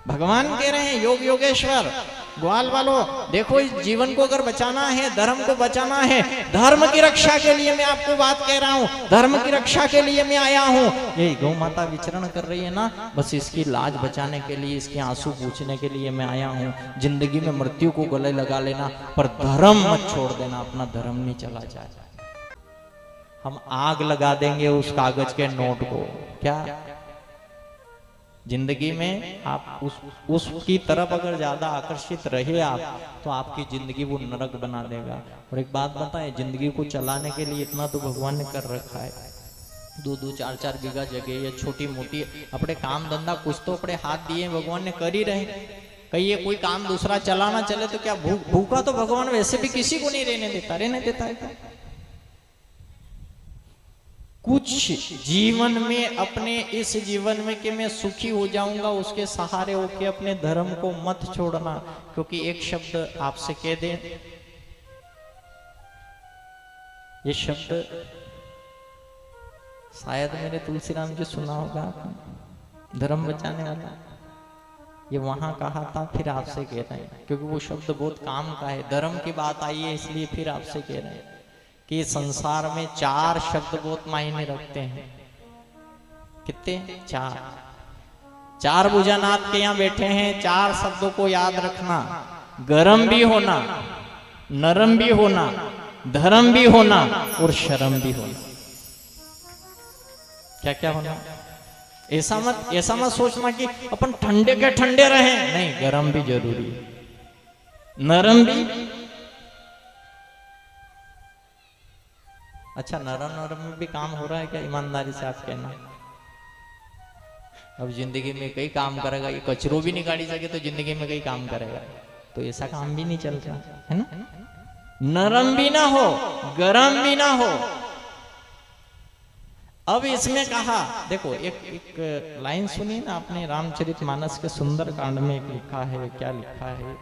भगवान कह रहे हैं योग योगेश्वर ग्वाल वालों, देखो इस जीवन को अगर बचाना है, धर्म को बचाना है, धर्म की रक्षा के लिए मैं आपको बात कह रहा हूँ, धर्म की रक्षा के लिए मैं आया हूँ। ये गौ माता विचरण कर रही है ना, बस इसकी लाज बचाने के लिए, इसके आंसू पूछने के लिए मैं आया हूँ। जिंदगी में मृत्यु को गले लगा लेना, पर धर्म मत छोड़ देना, अपना धर्म नहीं चला जाए। हम आग लगा देंगे उस कागज के नोट को। क्या जिंदगी में आप उसकी तरफ अगर ज्यादा आकर्षित रहे आप, तो आपकी जिंदगी वो नरक बना देगा। और एक बात बताएं, जिंदगी को चलाने के लिए इतना तो भगवान ने कर रखा है, 2-2, 4-4 बीघा जगह या छोटी मोटी अपने काम धंधा कुछ तो अपने हाथ दिए भगवान ने कर ही रहे। कहिए कोई काम दूसरा चला ना चले तो क्या भूखा तो भगवान वैसे भी किसी को नहीं रहने देता है। कुछ जीवन में, अपने इस जीवन में कि मैं सुखी हो जाऊंगा, उसके सहारे होके अपने धर्म को मत छोड़ना। क्योंकि एक शब्द आपसे कह दे, ये शब्द शायद मेरे तुलसीराम जी सुना होगा, धर्म बचाने वाला, ये वहां कहा था, फिर आपसे कह रहे हैं, क्योंकि वो शब्द बहुत काम का है। धर्म की बात आई है इसलिए फिर आपसे कह रहे हैं कि संसार में 4 शब्द बहुत मायने रखते हैं। कितने? 4 भुजनाथ के यहाँ बैठे हैं, 4 शब्दों को याद रखना। गरम भी होना, नरम भी होना, धर्म भी होना और शर्म भी होना। क्या क्या होना? ऐसा मत सोचना कि अपन ठंडे के ठंडे रहे, नहीं, गरम भी जरूरी है, नरम भी। अच्छा, नरम में भी काम हो रहा है क्या? ईमानदारी से आप कहना। अब जिंदगी में कई काम करेगा, ये कचरो भी नहीं गाड़ी सके तो जिंदगी में कई काम करेगा, तो ऐसा काम भी नहीं चलता है ना। नरम भी ना हो, गरम भी ना हो। अब इसमें कहा, देखो एक लाइन सुनी ना आपने, रामचरितमानस के सुंदर कांड में एक लिखा है, क्या लिखा है?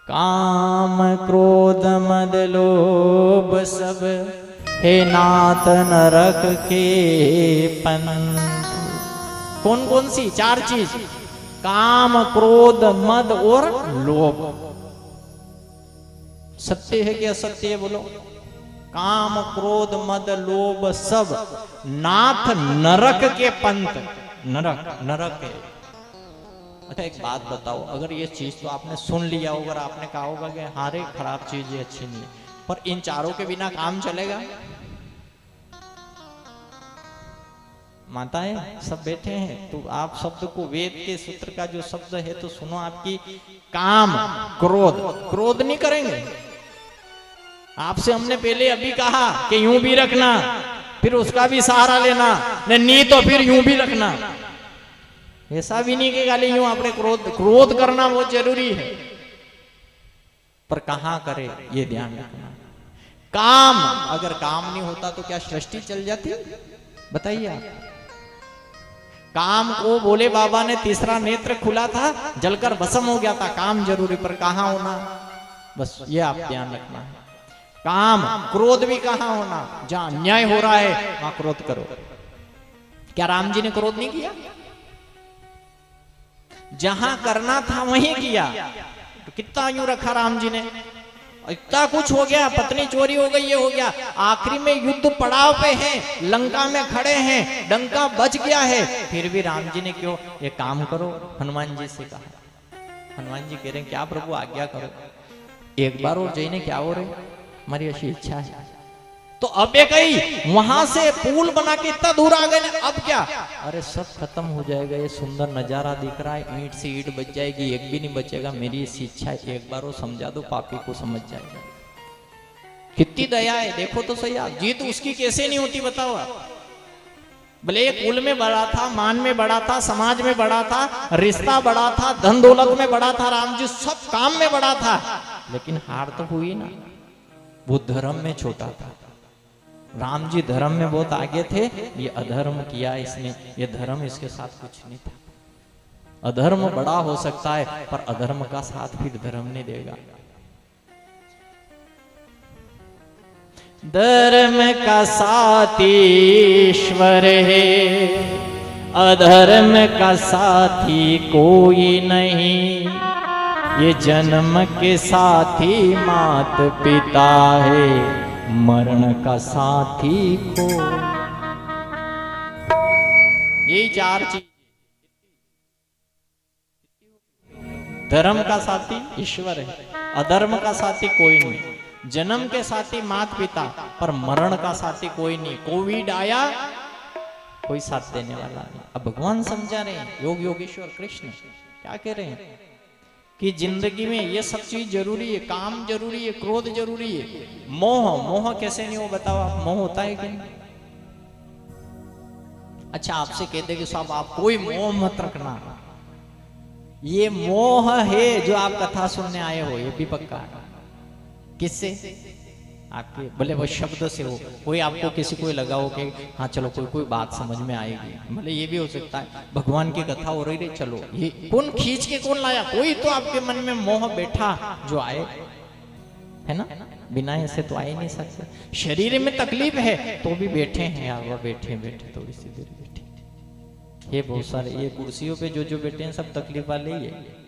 काम क्रोध मद लोभ सब हे नाथ नरक के पंथ। कौन कौन सी 4 चीज? काम, क्रोध, मद और लोभ। सत्य है कि असत्य है? बोलो। काम, क्रोध, मद, लोभ सब नाथ नरक के पंथ। नरक है। अच्छा एक बात बताओ, अगर ये चीज तो आपने सुन लिया होगा, आपने कहा होगा कि हाँ रे खराब चीज है, अच्छी नहीं है, पर इन 4 के बिना काम चलेगा? माताएं सब बैठे हैं, तो आप शब्द को, वेद के सूत्र का जो शब्द है तो सुनो। आपकी काम, क्रोध नहीं करेंगे। आपसे हमने पहले अभी कहा कि यूं भी रखना, फिर उसका भी सहारा लेना, नहीं तो फिर यूं भी रखना। ऐसा भी नहीं कि खाली यूं आपने क्रोध करना बहुत जरूरी है, पर कहां करे ये ध्यान रखना। काम, अगर काम नहीं होता तो क्या सृष्टि चल जाती? बताइए आप। काम को बोले बाबा ने तीसरा नेत्र खुला था, जलकर भस्म हो गया था। काम जरूरी, पर कहां होना, बस ये आप ध्यान रखना है। काम, क्रोध भी कहां होना? जहां अन्याय हो रहा है वहां क्रोध करो। क्या राम जी ने क्रोध नहीं किया? जहां करना था वहीं किया। तो कितना यूं रखा राम जी ने, इतना कुछ हो गया, पत्नी चोरी हो गई, ये हो गया, आखिरी में युद्ध पड़ाव पे हैं, लंका में खड़े हैं, डंका बच गया है, फिर भी राम जी ने क्यों ये काम करो, हनुमान जी से कहा। हनुमान जी कह रहे हैं क्या प्रभु आज्ञा करो, एक बार और जईने क्या हो रहे, हमारी ऐसी इच्छा है। तो अब ये कही वहां से पुल बना के इतना दूर आ गए, अब क्या? अरे सब खत्म हो जाएगा, ये सुंदर नजारा दिख रहा है, ईंट से ईंट बच जाएगी, एक भी नहीं बचेगा, मेरी ऐसी इच्छा है, एक बार वो समझा दो, पापी को समझ जाएगा। कितनी दया है, देखो तो सही आप। जीत उसकी कैसे नहीं होती बताओ आप। भले ये कुल में बड़ा था, मान में बड़ा था, समाज में बड़ा था, रिश्ता बड़ा था, धन दौलत में बड़ा था, राम जी सब काम में बड़ा था, लेकिन हार तो हुई ना, वो धर्म में छोटा था। राम जी धर्म में बहुत आगे थे, ये अधर्म किया इसने, ये धर्म इसके साथ कुछ नहीं था। अधर्म बड़ा हो सकता है, पर अधर्म का साथ फिर धर्म नहीं देगा। धर्म का साथ ईश्वर है, अधर्म का साथी कोई नहीं, ये जन्म के साथी मात पिता है, मरण का साथी को। यही चार चीज। धर्म का साथी ईश्वर है, अधर्म का साथी कोई नहीं, जन्म के साथी माता पिता, पर मरण का साथी कोई नहीं। कोविड आया, कोई साथ देने वाला नहीं। अब भगवान समझा रहे हैं, योग योगेश्वर कृष्ण क्या कह रहे हैं कि जिंदगी में ये सब चीज जरूरी है, काम जरूरी है, क्रोध जरूरी है। मोह कैसे नहीं हो बताओ आप, मोह होता है कि नहीं? अच्छा आपसे कहते कि साहब आप कोई मोह मत रखना, ये मोह है जो आप कथा सुनने आए हो, ये भी पक्का है। किससे? आपके भले वो शब्द से हो, कोई आपको किसी को लगा हो कि हाँ चलो कोई बात समझ में आएगी, भले ये भी हो सकता है भगवान की कथा हो रही है, चलो ये कौन खींच के कौन लाया, कोई तो आपके मन में मोह बैठा जो आए, है ना? बिना ऐसे तो आ ही नहीं सकते। शरीर में तकलीफ है तो भी बैठे हैं यार, वो बैठे थोड़ी सी देर बैठे। ये बहुत सारे ये कुर्सियों पे जो बैठे हैं सब तकलीफ वाले ही है।